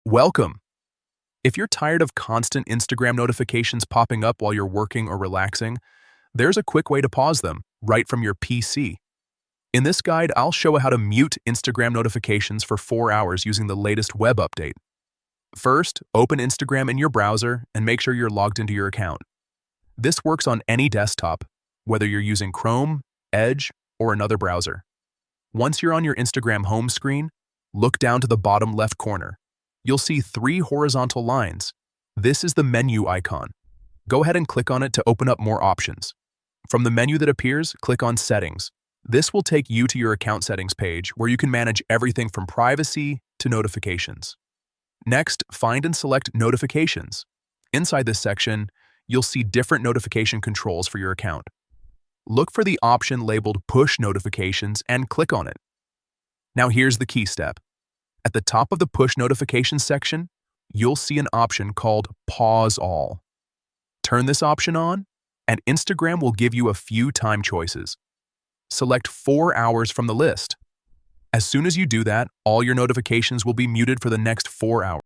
Welcome! If you're tired of constant Instagram notifications popping up while you're working or relaxing, there's a quick way to pause them right from your PC. In this guide, I'll show how to mute Instagram notifications for 4 hours using the latest web update. First, open Instagram in your browser and make sure you're logged into your account. This works on any desktop, whether you're using Chrome, Edge, or another browser. Once you're on your Instagram home screen, look down to the bottom left corner. You'll see 3 horizontal lines. This is the menu icon. Go ahead and click on it to open up more options. From the menu that appears, click on Settings. This will take you to your account settings page where you can manage everything from privacy to notifications. Next, find and select Notifications. Inside this section, you'll see different notification controls for your account. Look for the option labeled Push Notifications and click on it. Now here's the key step. At the top of the push notifications section, you'll see an option called Pause All. Turn this option on, and Instagram will give you a few time choices. Select 4 hours from the list. As soon as you do that, all your notifications will be muted for the next 4 hours.